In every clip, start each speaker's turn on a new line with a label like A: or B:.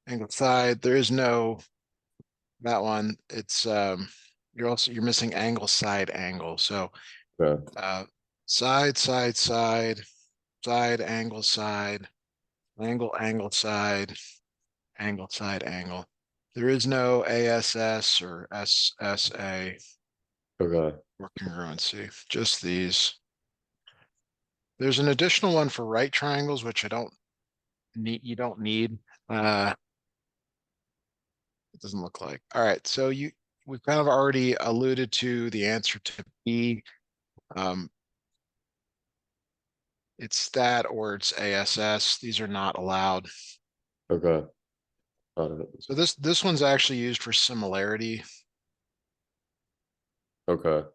A: Angle side, there is no, that one, it's, you're missing angle side angle. So,
B: Okay.
A: side, side, side, side, angle, side, angle, side, angle. There is no ASS or SSA
B: Okay.
A: or congruency, just these. There's an additional one for right triangles, which I don't need, you don't need. It doesn't look like. All right, so we've kind of already alluded to the answer to B. It's that or it's ASS. These are not allowed.
B: Okay. Got it.
A: So this one's actually used for similarity.
B: Okay.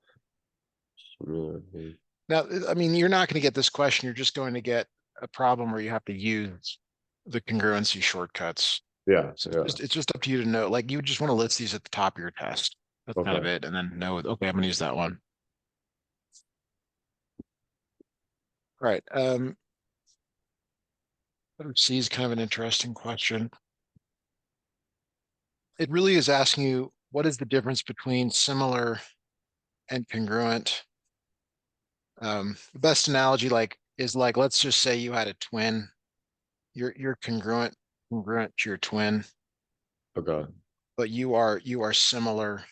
A: Now, I mean, you're not going to get this question. You're just going to get a problem where you have to use the congruency shortcuts.
B: Yeah.
A: So
B: Yeah.
A: it's just up to you to know. Like you just want to list these at the top of your test. That's kind of
B: Okay.
A: it, and then know. Okay, I'm going to use that one. All right. C is kind of an interesting question. It really is asking you what is the difference between similar and congruent. The best analogy is like let's just say you had a twin. You're congruent to your twin,
B: Okay.
A: but you are similar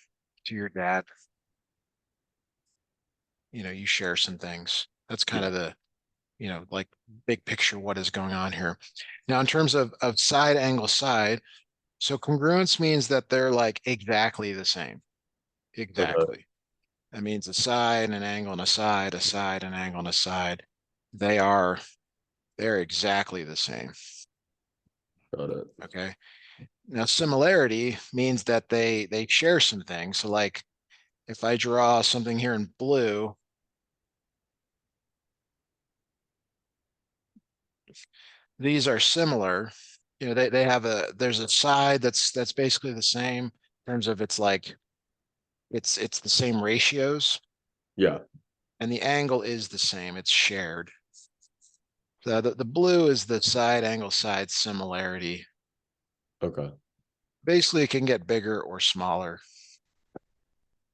A: to your dad. You share some things. That's kind
B: Yeah.
A: of the, like big picture what is going on here. Now, in terms of side angle side, so congruence means that they're like exactly the same.
B: Okay.
A: Exactly. That means a side, an angle, and a side, an angle, and a side. They're exactly the same.
B: Got it.
A: Okay. Now, similarity means that they share some things. So, like if I draw something here in blue, these are similar. They have there's a side that's basically the same in terms of it's the same ratios,
B: Yeah.
A: and the angle is the same. It's shared. So the blue is the side angle side similarity.
B: Okay.
A: Basically, it can get bigger or smaller.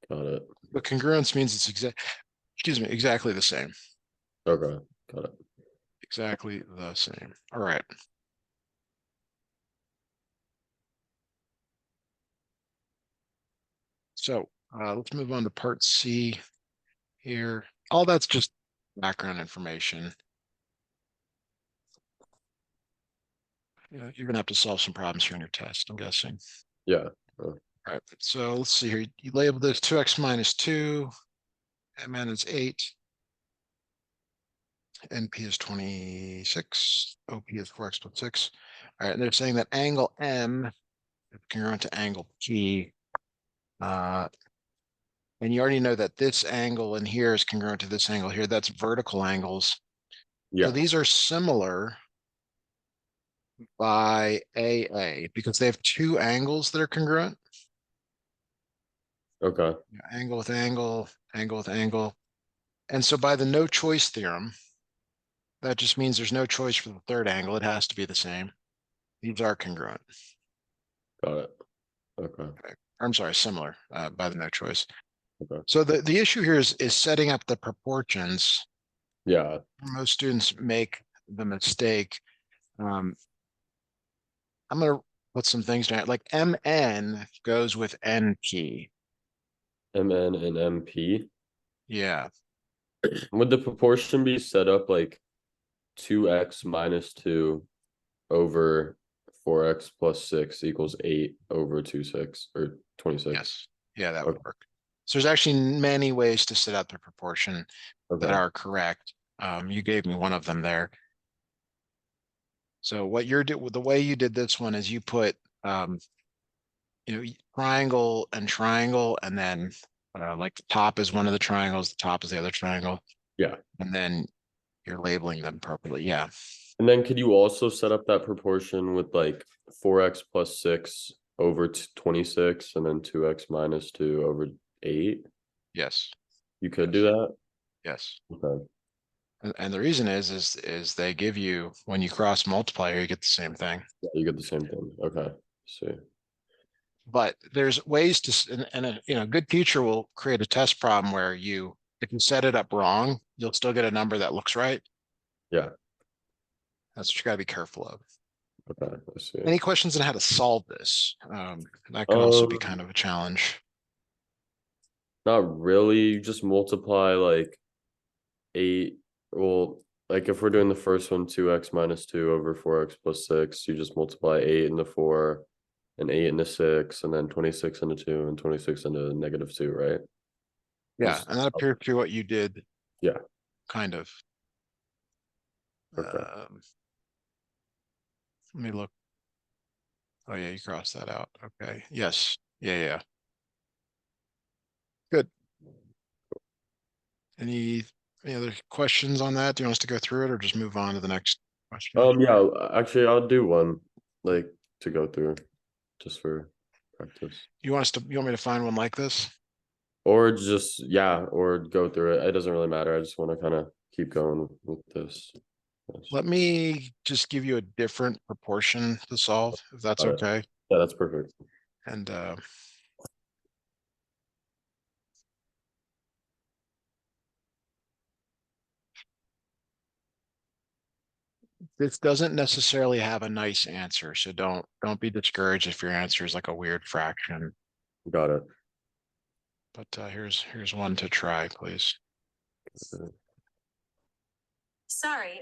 B: Got it.
A: But congruence means it's exactly the same.
B: Okay. Got it.
A: Exactly the same. All right. So let's move on to part C here. All that's just background information. You're gonna have to solve some problems here on your test, I'm guessing.
B: Yeah.
A: All right. So let's see here. You label this 2x minus 2, mn is 8, NP is 26, OP is 4x plus 6. All right, and they're saying that angle M is congruent to angle P. And you already know that this angle in here is congruent to this angle here. That's vertical angles. So
B: Yeah.
A: these are similar by AA because they have two angles that are congruent.
B: Okay.
A: Angle with angle, angle with angle. And so by the no choice theorem, that just means there's no choice for the third angle. It has to be the same. These are congruent.
B: Got it. Okay.
A: Okay. I'm sorry, similar by the no choice.
B: Okay.
A: So the issue here is setting up the proportions.
B: Yeah.
A: Most students make the mistake. I'm going to put some things down. Like MN goes with NP.
B: MN and MP.
A: Yeah.
B: Would the proportion be set up like 2x minus 2 over 4x plus 6 equals 8 over 26 or 26?
A: Yes. Yeah, that would
B: Okay.
A: work. So there's actually many ways to set up the proportion that
B: Okay.
A: are correct. You gave me one of them there. So the way you did this one is you put triangle and triangle, and then like the top is one of the triangles, the top is the other triangle,
B: Yeah.
A: and then you're labeling them properly. Yeah.
B: And then could you also set up that proportion with like 4x plus 6 over 26 and then 2x minus 2 over 8?
A: Yes.
B: You could do
A: Yes.
B: that?
A: Yes.
B: Okay.
A: And the reason is they give you, when you cross multiply here, you get the same thing.
B: Yeah, you get the same thing. Okay. See.
A: But there's ways to, and a, good teacher will create a test problem where if you set it up wrong, you'll still get a number that looks right.
B: Yeah.
A: That's what you got to be careful of.
B: Okay. I see.
A: Any questions on how to solve this? That can also be
B: Um,
A: kind of a challenge.
B: Not really. You just multiply like eight. Well, like if we're doing the first one, 2x minus 2 over 4x plus 6, you just multiply 8 into 4 and 8 into 6, and then 26 into 2 and 26 into negative 2, right?
A: Yeah,
B: Just,
A: and that appears to be what you did,
B: yeah.
A: kind of.
B: Okay.
A: Let me look. Oh yeah, you crossed that out. Okay. Yes. Yeah, yeah. Good. Any any other questions on that? Do you want us to go through it or just move on to the next question?
B: Yeah, actually, I'll do one like to go through just for practice.
A: You want me to find one like this?
B: Or just, yeah, or go through it. It doesn't really matter. I just want to kind of keep going with this. Yes.
A: Let me just give you a different proportion to solve, if that's
B: Got it.
A: okay.
B: Yeah, that's perfect.
A: And this doesn't necessarily have a nice answer, so don't be discouraged if your answer is like a weird fraction.
B: Got it.
A: But here's one to try, please.
C: Sorry.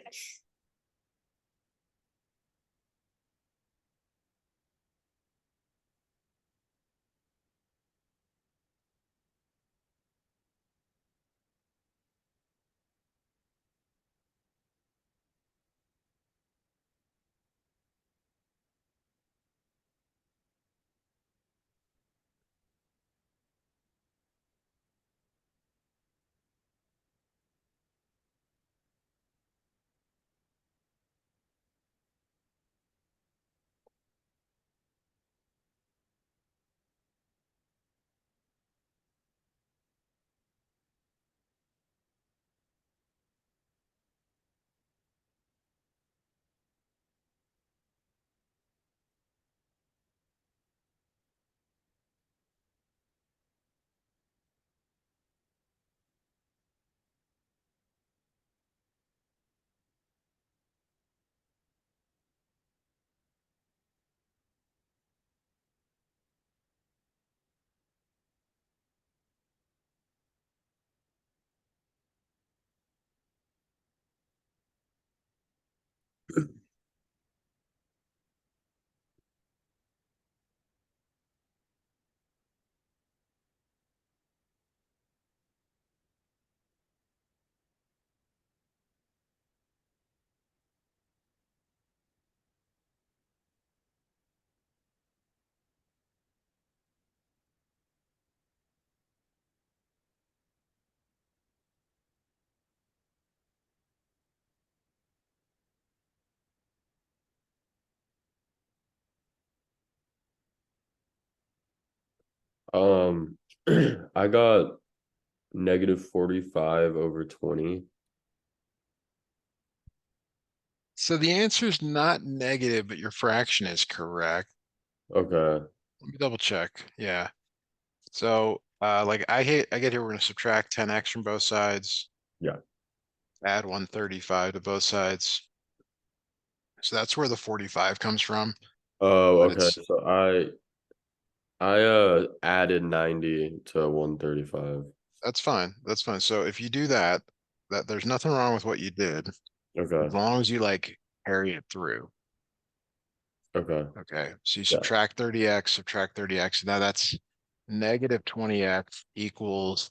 B: Um, I got negative 45 over 20.
A: So the answer is not negative, but your fraction is correct.
B: Okay.
A: Let me double check. Yeah. So like I get here, we're gonna subtract 10x from both sides,
B: Yeah.
A: add 135 to both sides. So that's where the 45 comes from.
B: Oh,
A: But
B: okay.
A: it's
B: So I added 90 to 135.
A: That's fine. That's fine. So if you do that, there's nothing wrong with what you did, as
B: Okay.
A: long as you like carry it through.
B: Okay.
A: Okay. So you
B: Yeah.
A: subtract 30x. Now that's negative 20x equals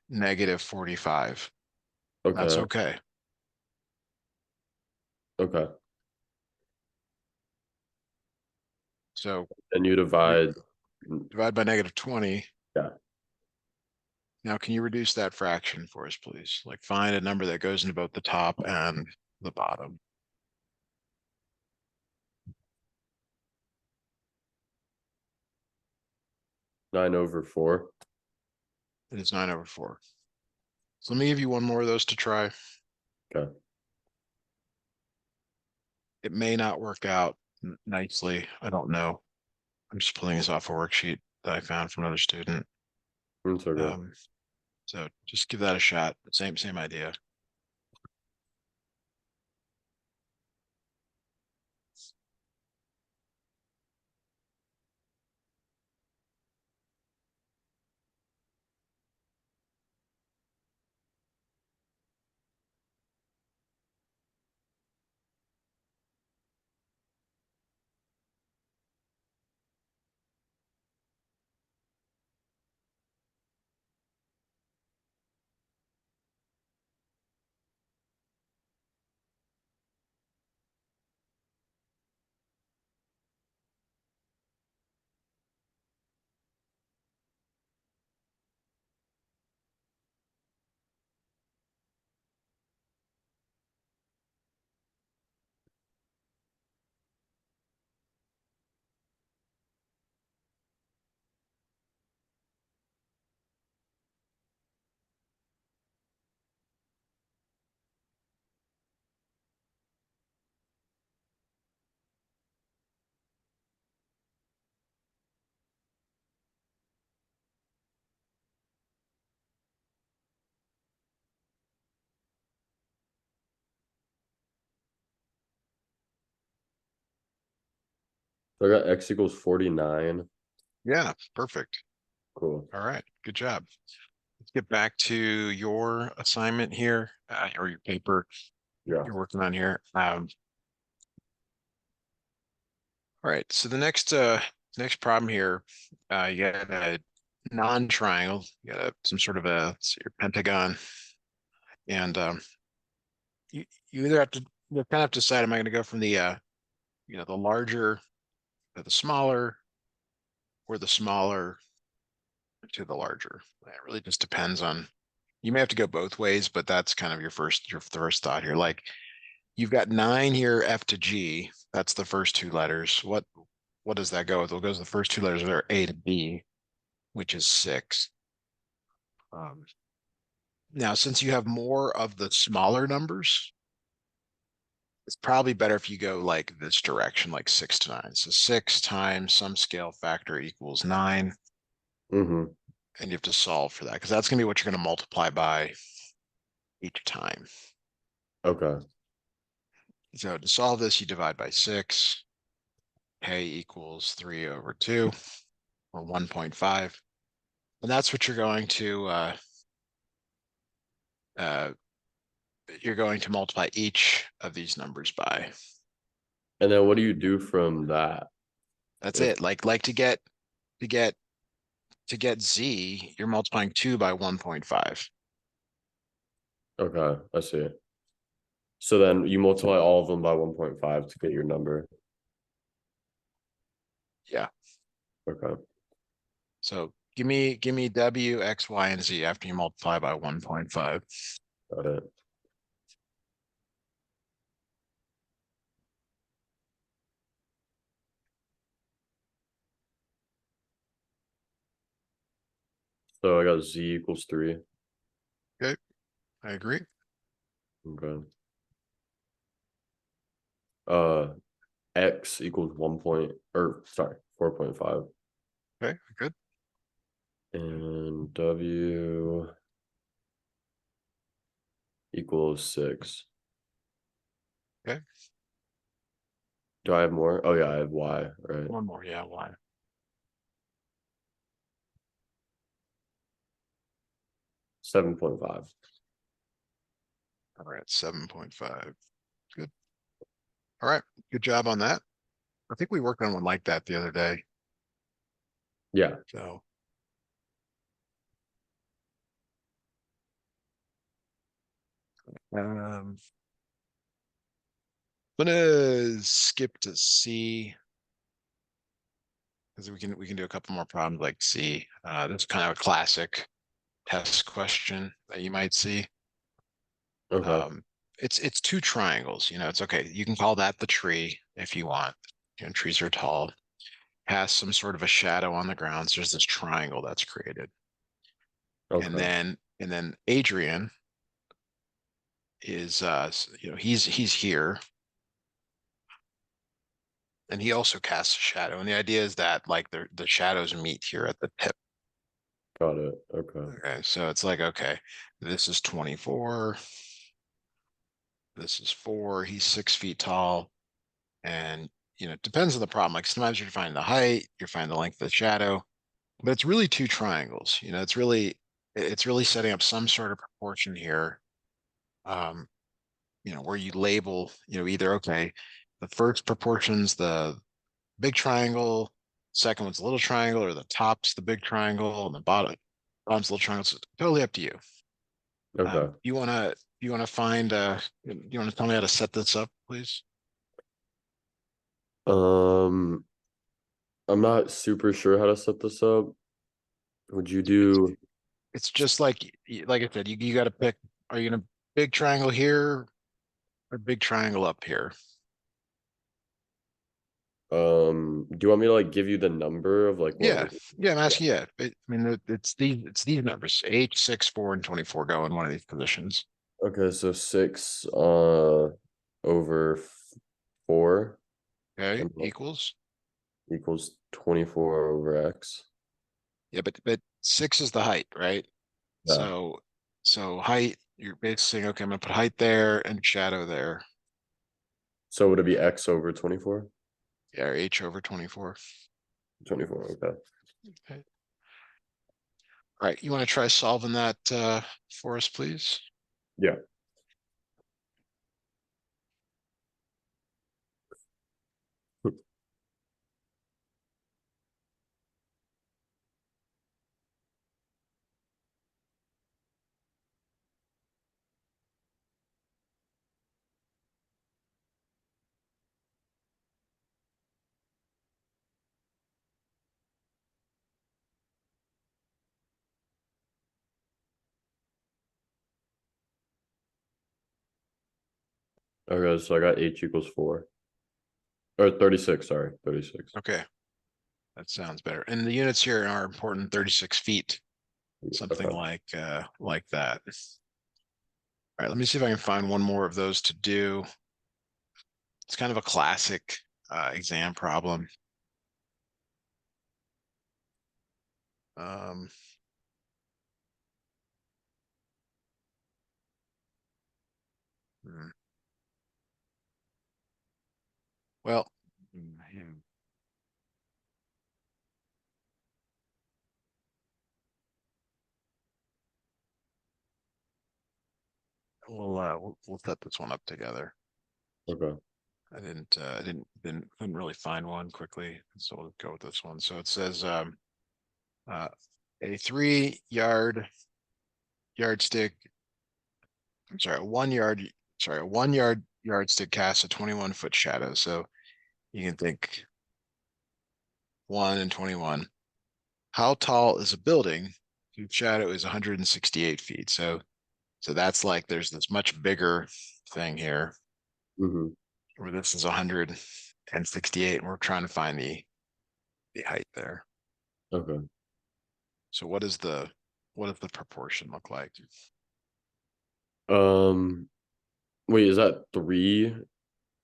A: negative 45. That's
B: Okay.
A: okay.
B: Okay.
A: So
B: And you
A: re
B: divide.
A: divide by negative 20.
B: Yeah.
A: Now, can you reduce that fraction for us, please? Like find a number that goes into both the top and the bottom.
B: 9 over 4.
A: It is 9/4. So let me give you one more of those to try.
B: Okay.
A: It may not work out nicely. I don't know. I'm just pulling this off a worksheet that I found from another student.
B: It's okay.
A: Um, so just give that a shot. Same idea.
B: So I got x equals 49.
A: Yeah, perfect.
B: Cool.
A: All right, good job. Let's get back to your assignment here, or your paper
B: Yeah.
A: you're working on here. All right, so the next problem here, you got a non-triangle, you got some sort of a let's see, your pentagon, and you either have to you kind of have to decide, am I going to go from the the larger to the smaller, or the smaller to the larger? It really just depends on. You may have to go both ways, but that's kind of your first thought here. Like you've got 9 here, F to G. That's the first 2 letters. What does that go with? Well, it goes the first 2 letters are A to B, which is 6. Um, Now, since you have more of the smaller numbers, it's probably better if you go like this direction, like 6 to 9. So 6 times some scale factor equals 9,
B: Mm-hmm.
A: and you have to solve for that because that's going to be what you're going to multiply by each time.
B: Okay.
A: So to solve this, you divide by 6. K equals 3 over 2, or 1.5. And that's what uh, you're going to multiply each of these numbers by.
B: And then what do you do from that?
A: That's
B: If
A: it. Like to get to get Z, you're multiplying 2 by 1.5.
B: okay, I see. So then you multiply all of them by 1.5 to get your number.
A: Yeah.
B: Okay.
A: So give me W, X, Y, and Z after you multiply by 1.5.
B: Got it. So I got z equals 3.
A: Okay, I agree.
B: Okay. Uh, x equals 1 point, or sorry, 4.5.
A: Okay, good.
B: And w equals 6.
A: Okay,
B: Do I have more? Oh yeah, I have y, right?
A: one more. Yeah, Y.
B: 7.5.
A: All right, 7.5. Good. All right, good job on that. I think we worked on one like that the other day.
B: Yeah.
A: So um I'm gonna skip to C because we can do a couple more problems like C. This is kind of a classic test question that you might see.
B: Okay.
A: Um, it's 2 triangles. It's okay. You can call that the tree if you want. Trees are tall. Has some sort of a shadow on the ground. So there's this triangle that's created, and
B: Okay.
A: then Adrian is he's here, and he also casts a shadow. And the idea is that like the shadows meet here at the tip.
B: Got it. Okay.
A: Okay, so it's like, okay, this is 24, this is 4, he's 6 feet tall, and it depends on the problem. Like sometimes you're finding the height, you're finding the length of the shadow, but it's really two triangles. It's really setting up some sort of proportion here. Um, where you label, either okay, the first proportion's the big triangle, second one's the little triangle, or the top's the big triangle, and the bottom's the little triangle. So it's totally up to you.
B: Okay.
A: You wanna find you wanna tell me how to set this up, please?
B: Um, I'm not super sure how to set this up. Would you
A: It's
B: do
A: it's just like I said, you got to pick. Are you gonna big triangle here or big triangle up here?
B: do you want me to like give you the number of like what
A: Yeah,
B: we're
A: yeah. I'm
B: yeah.
A: asking. Yeah, I mean, it's these numbers: 8, 6, 4, and 24 go in one of these positions.
B: Okay, so 6 over 4
A: Okay,
B: and what
A: equals.
B: equals 24 over x.
A: Yeah, but 6 is the height, right?
B: Yeah.
A: So height. You're basically saying, okay, I'm gonna put height there and shadow there.
B: So would it be x over 24?
A: Yeah, or h over 24.
B: 24, okay.
A: Okay. All right, you want to try solving that for us, please?
B: Yeah. Okay, so I got h equals 4. Or 36, sorry, 36.
A: Okay, that sounds better. And the units here are important: 36 feet, something
B: Okay.
A: like that. All right, let me see if I can find one more of those to do. It's kind of a classic exam problem. Um, hmm, well, we'll set this one up together.
B: Okay.
A: I couldn't really find one quickly, so we'll go with this one. So it says uh, a 3 yardstick. I'm sorry, a 1 yard yardstick casts a 21-foot shadow. So you can think 1 and 21. How tall is a building whose shadow is 168 feet? So that's like there's this much bigger thing here
B: Mm-hmm.
A: where this is 168, and we're trying to find the height there.
B: Okay.
A: So what does the proportion look like?
B: Um, wait, is that 3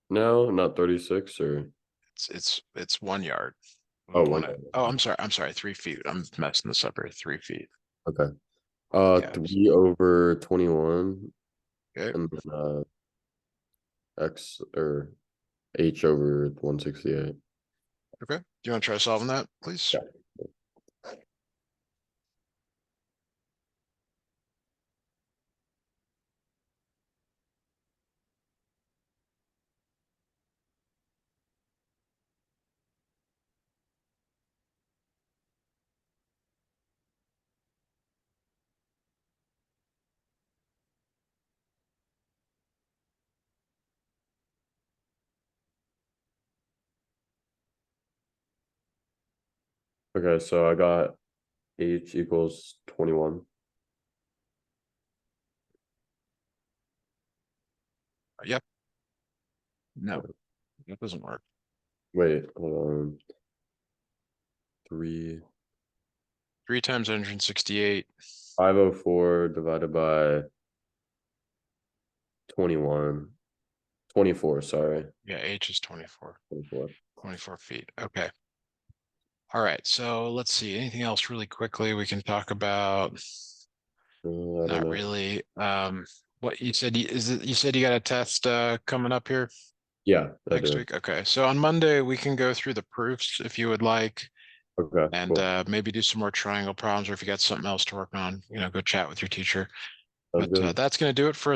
B: now, not 36 or
A: It's 1 yard. We
B: oh,
A: would
B: one.
A: want to. Oh, I'm sorry, 3 feet. I'm messing this up here. 3 feet.
B: Okay.
A: Yeah.
B: 3 over 21
A: Okay.
B: and then x or h over 168.
A: Okay. Do you want to try solving that, please?
B: Yeah. Okay, so I got h equals 21.
A: Yep. No, that doesn't work.
B: Wait, hold on. 3
A: 3 times 168.
B: 504 divided by 21, 24, sorry.
A: Yeah, H is 24,
B: 24.
A: 24 feet. Okay. All right. So let's see. Anything else really quickly we can talk about?
B: I don't
A: Not
B: know.
A: really. What you said, you said you got a test coming up here
B: Yeah, I
A: next
B: do.
A: week? Okay. So on Monday we can go through the proofs if you would like,
B: Okay,
A: and
B: cool.
A: maybe do some more triangle problems, or if you got something else to work on, go chat with your teacher.
B: Sounds
A: But
B: good.
A: that's going to do it for